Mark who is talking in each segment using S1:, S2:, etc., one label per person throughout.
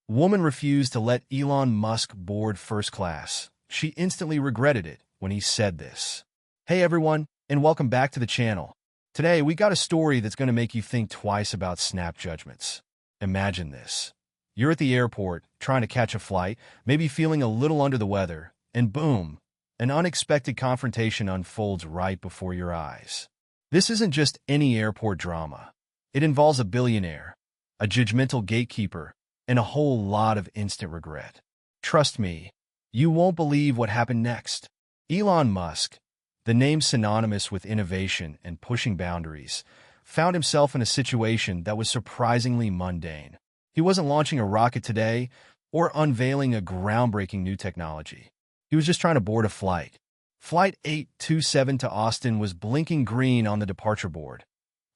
S1: Woman refused to let Elon Musk board first class. She instantly regretted it when he said this. Hey everyone, and welcome back to the channel. Today we got a story that's going to make you think twice about snap judgments. Imagine this. You're at the airport, trying to catch a flight, maybe feeling a little under the weather, and boom, an unexpected confrontation unfolds right before your eyes. This isn't just any airport drama. It involves a billionaire, a judgmental gatekeeper, and a whole lot of instant regret. Trust me, you won't believe what happened next. Elon Musk, the name synonymous with innovation and pushing boundaries, found himself in a situation that was surprisingly mundane. He wasn't launching a rocket today or unveiling a groundbreaking new technology. He was just trying to board a flight. Flight 827 to Austin was blinking green on the departure board,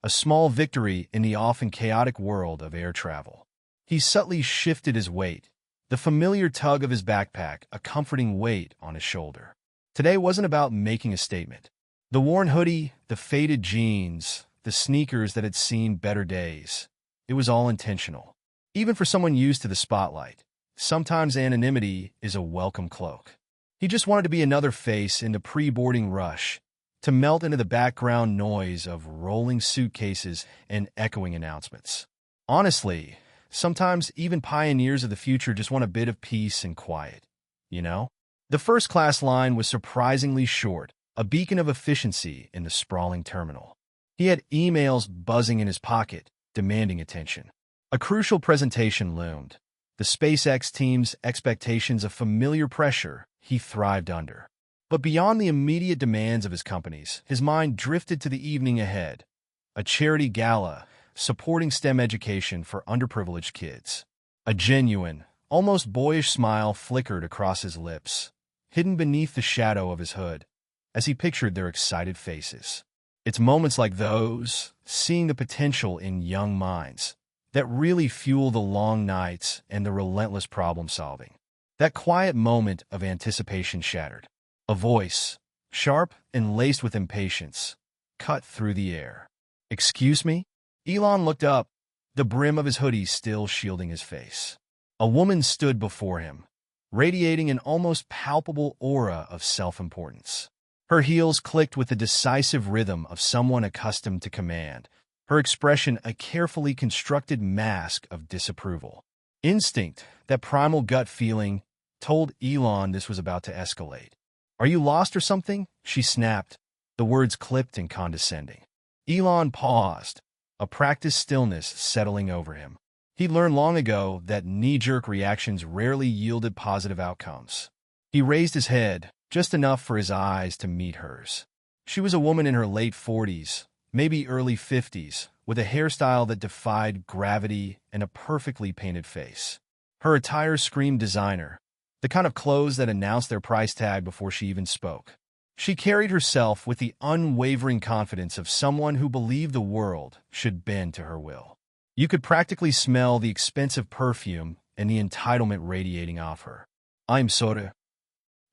S1: a small victory in the often chaotic world of air travel. He subtly shifted his weight, the familiar tug of his backpack, a comforting weight on his shoulder. Today wasn't about making a statement. The worn hoodie, the faded jeans, the sneakers that had seen better days. It was all intentional. Even for someone used to the spotlight, sometimes anonymity is a welcome cloak. He just wanted to be another face in the pre-boarding rush, to melt into the background noise of rolling suitcases and echoing announcements. Honestly, sometimes even pioneers of the future just want a bit of peace and quiet, you know? The first-class line was surprisingly short, a beacon of efficiency in the sprawling terminal. He had emails buzzing in his pocket, demanding attention. A crucial presentation loomed. The SpaceX team's expectations of familiar pressure he thrived under. But beyond the immediate demands of his companies, his mind drifted to the evening ahead. A charity gala supporting STEM education for underprivileged kids. A genuine, almost boyish smile flickered across his lips, hidden beneath the shadow of his hood, as he pictured their excited faces. It's moments like those, seeing the potential in young minds, that really fuel the long nights and the relentless problem-solving. That quiet moment of anticipation shattered. A voice, sharp and laced with impatience, cut through the air. "Excuse me?" Elon looked up, the brim of his hoodie still shielding his face. A woman stood before him, radiating an almost palpable aura of self-importance. Her heels clicked with the decisive rhythm of someone accustomed to command, her expression a carefully constructed mask of disapproval. Instinct, that primal gut feeling, told Elon this was about to escalate. "Are you lost or something?" she snapped, the words clipped and condescending. Elon paused, a practiced stillness settling over him. He learned long ago that knee-jerk reactions rarely yielded positive outcomes. He raised his head, just enough for his eyes to meet hers. She was a woman in her late 40s, maybe early 50s, with a hairstyle that defied gravity and a perfectly painted face. Her attire screamed designer, the kind of clothes that announced their price tag before she even spoke. She carried herself with the unwavering confidence of someone who believed the world should bend to her will. You could practically smell the expensive perfume and the entitlement radiating off her. "I'm sorry,"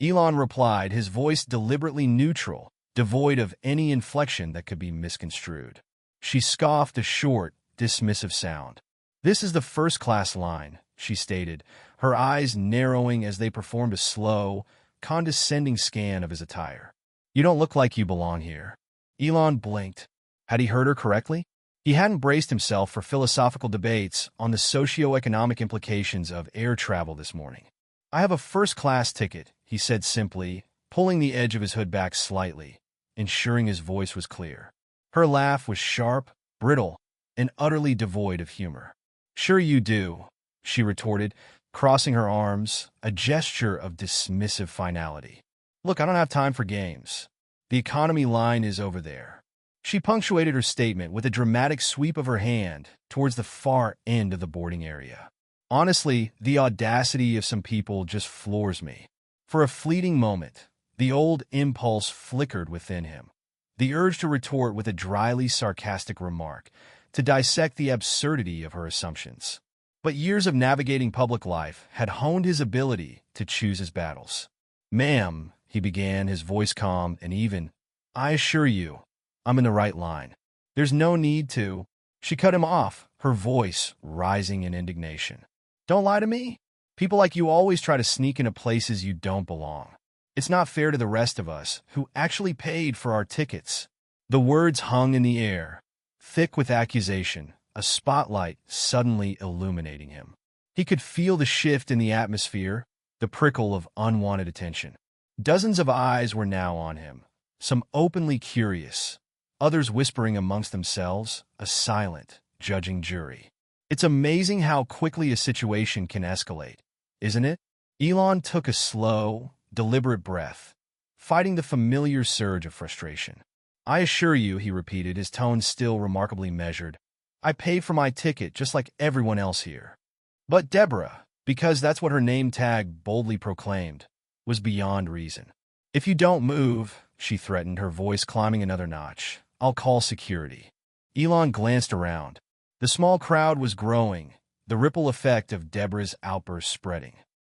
S1: Elon replied, his voice deliberately neutral, devoid of any inflection that could be misconstrued. She scoffed a short, dismissive sound. "This is the first-class line," she stated, her eyes narrowing as they performed a slow, condescending scan of his attire. "You don't look like you belong here." Elon blinked. Had he heard her correctly? He hadn't braced himself for philosophical debates on the socio-economic implications of air travel this morning. "I have a first-class ticket," he said simply, pulling the edge of his hood back slightly, ensuring his voice was clear. Her laugh was sharp, brittle, and utterly devoid of humor. "Sure you do," she retorted, crossing her arms, a gesture of dismissive finality. "Look, I don't have time for games. The economy line is over there." She punctuated her statement with a dramatic sweep of her hand towards the far end of the boarding area. "Honestly, the audacity of some people just floors me." For a fleeting moment, the old impulse flickered within him. The urge to retort with a dryly sarcastic remark, to dissect the absurdity of her assumptions. But years of navigating public life had honed his ability to choose his battles. "Ma'am," he began, his voice calm and even, "I assure you, I'm in the right line. There's no need to." She cut him off, her voice rising in indignation. Don't lie to me. People like you always try to sneak into places you don't belong. It's not fair to the rest of us, who actually paid for our tickets. The words hung in the air, thick with accusation, a spotlight suddenly illuminating him. He could feel the shift in the atmosphere, the prickle of unwanted attention. Dozens of eyes were now on him, some openly curious, others whispering amongst themselves, a silent, judging jury. It's amazing how quickly a situation can escalate, isn't it? Elon took a slow, deliberate breath, fighting the familiar surge of frustration. I assure you, he repeated, his tone still remarkably measured, I paid for my ticket just like everyone else here. But Deborah, because that's what her name tag boldly proclaimed, was beyond reason. If you don't move, she threatened, her voice climbing another notch, I'll call security. Elon glanced around. The small crowd was growing, the ripple effect of Deborah's outburst spreading.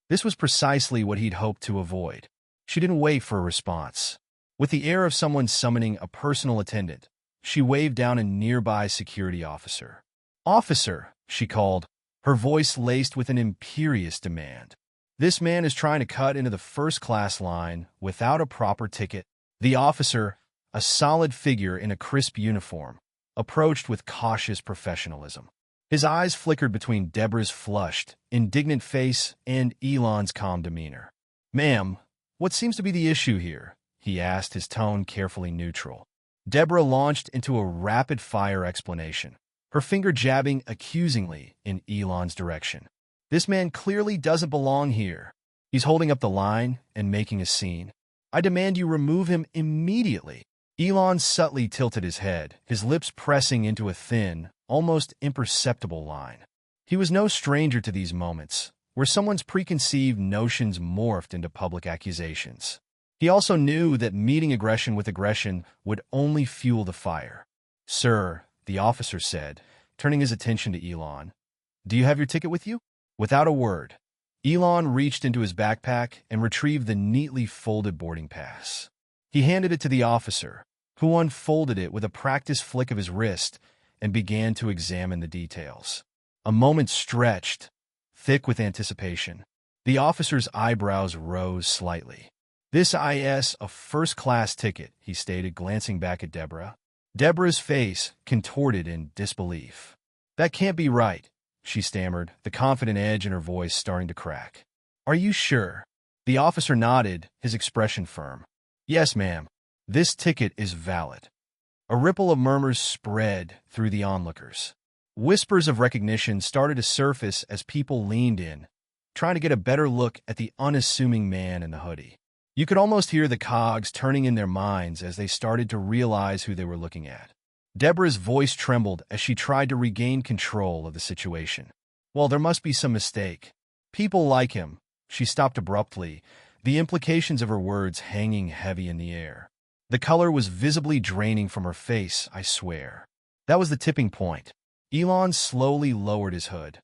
S1: This was precisely what he'd hoped to avoid. She didn't wait for a response. With the air of someone summoning a personal attendant, she waved down a nearby security officer. Officer, she called, her voice laced with an imperious demand. This man is trying to cut into the first-class line without a proper ticket. The officer, a solid figure in a crisp uniform, approached with cautious professionalism. His eyes flickered between Deborah's flushed, indignant face and Elon's calm demeanor. Ma'am, what seems to be the issue here? He asked, his tone carefully neutral. Deborah launched into a rapid-fire explanation, her finger jabbing accusingly in Elon's direction. This man clearly doesn't belong here. He's holding up the line and making a scene. I demand you remove him immediately. Elon subtly tilted his head, his lips pressing into a thin, almost imperceptible line. He was no stranger to these moments, where someone's preconceived notions morphed into public accusations. He also knew that meeting aggression with aggression would only fuel the fire. Sir, the officer said, turning his attention to Elon, do you have your ticket with you? Without a word, Elon reached into his backpack and retrieved the neatly folded boarding pass. He handed it to the officer, who unfolded it with a practiced flick of his wrist and began to examine the details. A moment stretched, thick with anticipation. The officer's eyebrows rose slightly. This is a first-class ticket, he stated, glancing back at Deborah. Deborah's face contorted in disbelief. That can't be right, she stammered, the confident edge in her voice starting to crack. Are you sure? The officer nodded, his expression firm. Yes, ma'am. This ticket is valid. A ripple of murmurs spread through the onlookers. Whispers of recognition started to surface as people leaned in, trying to get a better look at the unassuming man in the hoodie. You could almost hear the cogs turning in their minds as they started to realize who they were looking at. Deborah's voice trembled as she tried to regain control of the situation. Well, there must be some mistake. People like him. She stopped abruptly, the implications of her words hanging heavy in the air. The color was visibly draining from her face, I swear. That was the tipping point. Elon slowly lowered his hood,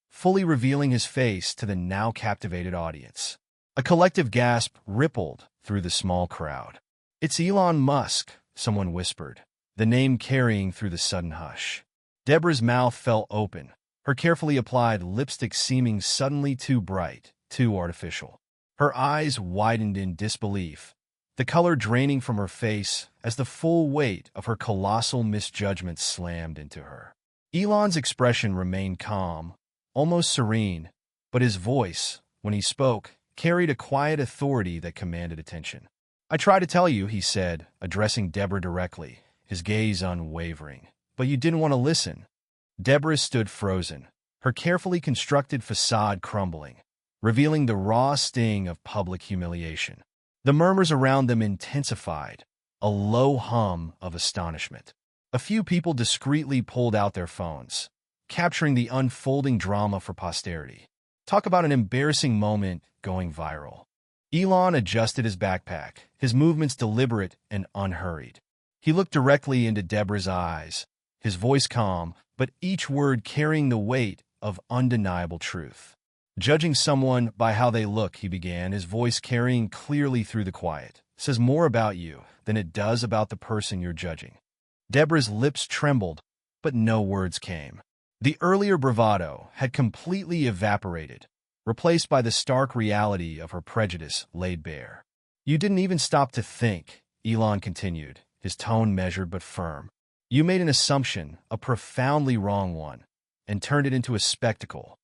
S1: fully revealing his face to the now captivated audience. A collective gasp rippled through the small crowd. It's Elon Musk, someone whispered, the name carrying through the sudden hush. Deborah's mouth fell open, her carefully applied lipstick seeming suddenly too bright, too artificial. Her eyes widened in disbelief, the color draining from her face as the full weight of her colossal misjudgment slammed into her. Elon's expression remained calm, almost serene, but his voice, when he spoke, carried a quiet authority that commanded attention. I try to tell you, he said, addressing Deborah directly, his gaze unwavering. But you didn't want to listen. Deborah stood frozen, her carefully constructed facade crumbling, revealing the raw sting of public humiliation. The murmurs around them intensified, a low hum of astonishment. A few people discreetly pulled out their phones, capturing the unfolding drama for posterity. Talk about an embarrassing moment going viral. Elon adjusted his backpack, his movements deliberate and unhurried. He looked directly into Deborah's eyes, his voice calm, but each word carrying the weight of undeniable truth. Judging someone by how they look, he began, his voice carrying clearly through the quiet, says more about you than it does about the person you're judging. Deborah's lips trembled, but no words came. The earlier bravado had completely evaporated, replaced by the stark reality of her prejudice laid bare. "You didn't even stop to think," Elon continued, his tone measured but firm. "You made an assumption, a profoundly wrong one, and turned it into a spectacle."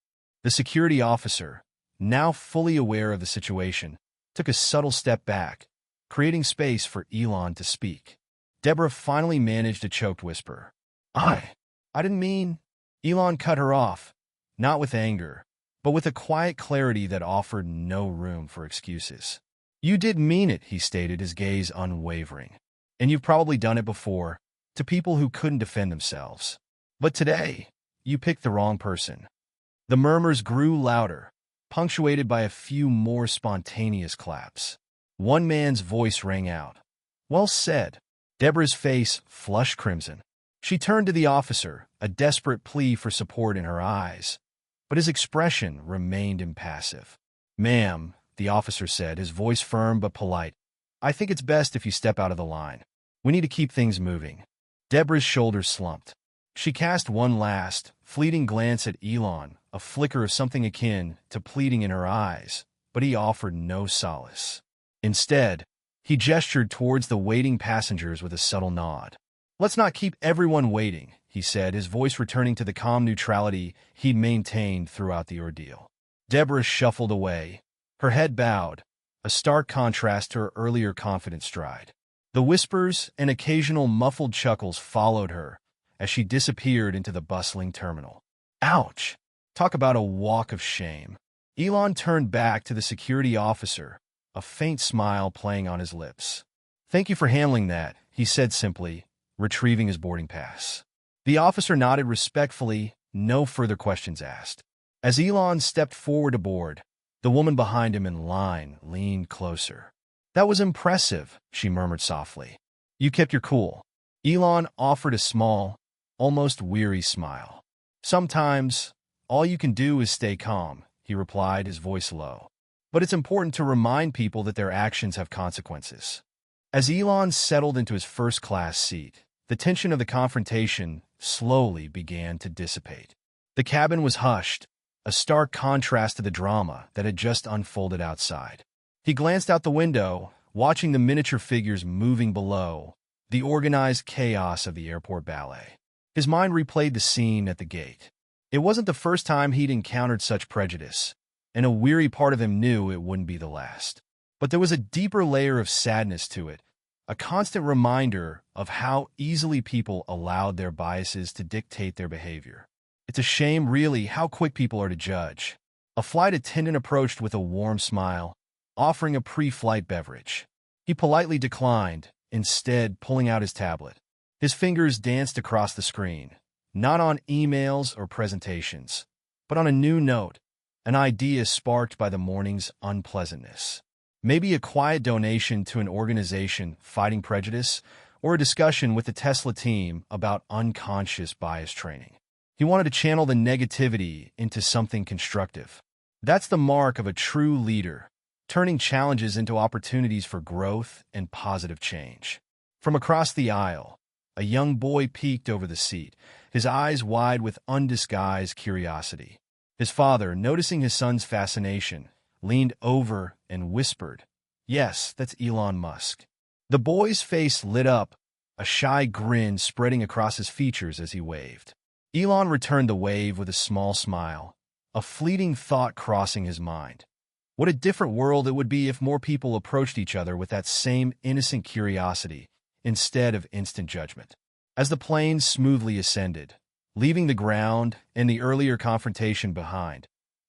S1: The security officer, now fully aware of the situation, took a subtle step back, creating space for Elon to speak. Deborah finally managed a choked whisper. I didn't mean—" Elon cut her off, not with anger, but with a quiet clarity that offered no room for excuses. "You did mean it," he stated, his gaze unwavering. "And you've probably done it before, to people who couldn't defend themselves. But today, you picked the wrong person." The murmurs grew louder, punctuated by a few more spontaneous claps. One man's voice rang out. "Well said." Deborah's face flushed crimson. She turned to the officer, a desperate plea for support in her eyes, but his expression remained impassive. "Ma'am," the officer said, his voice firm but polite, "I think it's best if you step out of the line. We need to keep things moving." Deborah's shoulders slumped. She cast one last, fleeting glance at Elon, a flicker of something akin to pleading in her eyes, but he offered no solace. Instead, he gestured towards the waiting passengers with a subtle nod. "Let's not keep everyone waiting," he said, his voice returning to the calm neutrality he'd maintained throughout the ordeal. Deborah shuffled away, her head bowed, a stark contrast to her earlier confident stride. The whispers and occasional muffled chuckles followed her as she disappeared into the bustling terminal. Ouch! Talk about a walk of shame. Elon turned back to the security officer, a faint smile playing on his lips. "Thank you for handling that," he said simply, retrieving his boarding pass. The officer nodded respectfully, no further questions asked. As Elon stepped forward aboard, the woman behind him in line leaned closer. "That was impressive," she murmured softly. "You kept your cool." Elon offered a small, almost weary smile. "Sometimes, all you can do is stay calm," he replied, his voice low. "But it's important to remind people that their actions have consequences." As Elon settled into his first-class seat, the tension of the confrontation slowly began to dissipate. The cabin was hushed, a stark contrast to the drama that had just unfolded outside. He glanced out the window, watching the miniature figures moving below, the organized chaos of the airport ballet. His mind replayed the scene at the gate. It wasn't the first time he'd encountered such prejudice, and a weary part of him knew it wouldn't be the last. But there was a deeper layer of sadness to it, a constant reminder of how easily people allowed their biases to dictate their behavior. It's a shame, really, how quick people are to judge. A flight attendant approached with a warm smile, offering a pre-flight beverage. He politely declined, instead pulling out his tablet. His fingers danced across the screen, not on emails or presentations, but on a new note, an idea sparked by the morning's unpleasantness. Maybe a quiet donation to an organization fighting prejudice, or a discussion with the Tesla team about unconscious bias training. He wanted to channel the negativity into something constructive. That's the mark of a true leader, turning challenges into opportunities for growth and positive change. From across the aisle, a young boy peeked over the seat, his eyes wide with undisguised curiosity. His father, noticing his son's fascination, leaned over and whispered, "Yes, that's Elon Musk." The boy's face lit up, a shy grin spreading across his features as he waved. Elon returned the wave with a small smile, a fleeting thought crossing his mind. What a different world it would be if more people approached each other with that same innocent curiosity instead of instant judgment. As the plane smoothly ascended, leaving the ground and the earlier confrontation behind,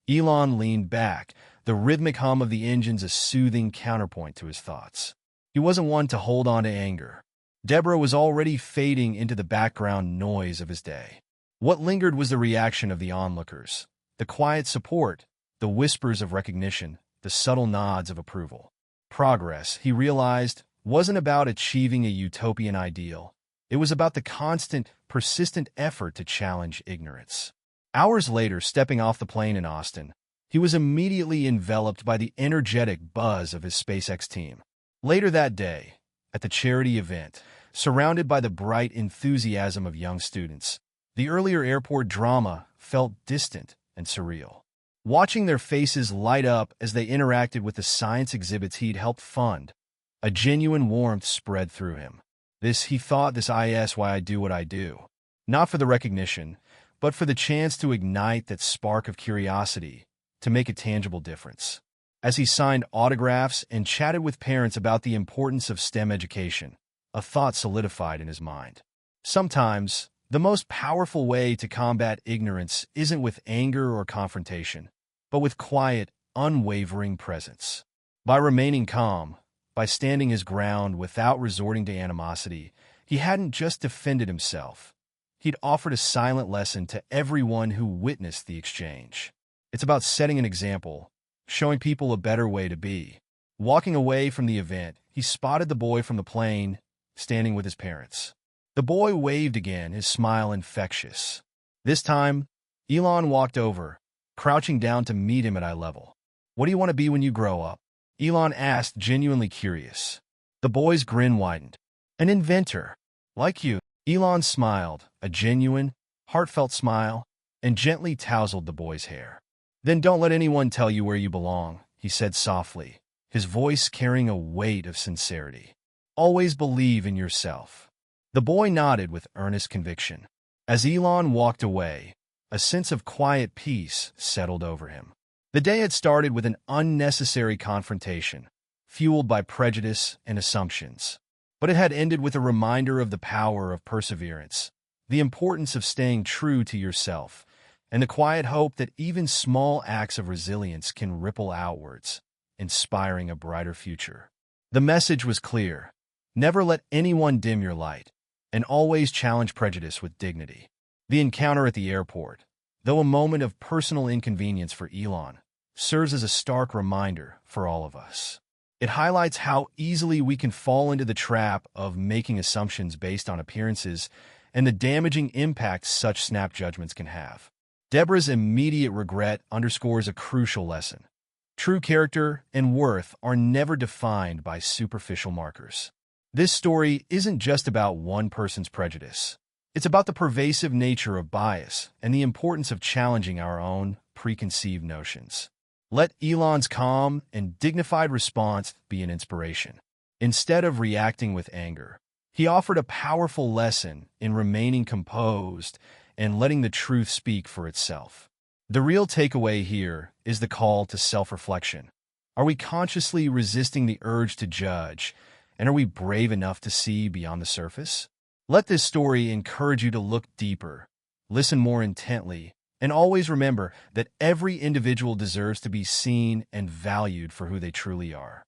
S1: Elon leaned back, the rhythmic hum of the engines a soothing counterpoint to his thoughts. He wasn't one to hold on to anger. Deborah was already fading into the background noise of his day. What lingered was the reaction of the onlookers, the quiet support, the whispers of recognition, the subtle nods of approval. Progress, he realized, wasn't about achieving a utopian ideal. It was about the constant, persistent effort to challenge ignorance. Hours later, stepping off the plane in Austin, he was immediately enveloped by the energetic buzz of his SpaceX team. Later that day, at the charity event, surrounded by the bright enthusiasm of young students, The earlier airport drama felt distant and surreal. Watching their faces light up as they interacted with the science exhibits he'd helped fund, a genuine warmth spread through him. He thought this is why I do what I do. Not for the recognition, but for the chance to ignite that spark of curiosity, to make a tangible difference. As he signed autographs and chatted with parents about the importance of STEM education, a thought solidified in his mind. Sometimes, the most powerful way to combat ignorance isn't with anger or confrontation, but with quiet, unwavering presence. By remaining calm, by standing his ground without resorting to animosity, he hadn't just defended himself. He'd offered a silent lesson to everyone who witnessed the exchange. It's about setting an example, showing people a better way to be. Walking away from the event, he spotted the boy from the plane, standing with his parents. The boy waved again, his smile infectious. This time, Elon walked over, crouching down to meet him at eye level. "What do you want to be when you grow up?" Elon asked, genuinely curious. The boy's grin widened. "An inventor. Like you." Elon smiled, a genuine, heartfelt smile, and gently tousled the boy's hair. "Then don't let anyone tell you where you belong," he said softly, his voice carrying a weight of sincerity. "Always believe in yourself." The boy nodded with earnest conviction. As Elon walked away, a sense of quiet peace settled over him. The day had started with an unnecessary confrontation, fueled by prejudice and assumptions. But it had ended with a reminder of the power of perseverance, the importance of staying true to yourself, and the quiet hope that even small acts of resilience can ripple outwards, inspiring a brighter future. The message was clear: never let anyone dim your light, and always challenge prejudice with dignity. The encounter at the airport, though a moment of personal inconvenience for Elon, serves as a stark reminder for all of us. It highlights how easily we can fall into the trap of making assumptions based on appearances and the damaging impact such snap judgments can have. Deborah's immediate regret underscores a crucial lesson. True character and worth are never defined by superficial markers. This story isn't just about one person's prejudice. It's about the pervasive nature of bias and the importance of challenging our own preconceived notions. Let Elon's calm and dignified response be an inspiration. Instead of reacting with anger, he offered a powerful lesson in remaining composed and letting the truth speak for itself. The real takeaway here is the call to self-reflection. Are we consciously resisting the urge to judge, and are we brave enough to see beyond the surface? Let this story encourage you to look deeper, listen more intently, and always remember that every individual deserves to be seen and valued for who they truly are.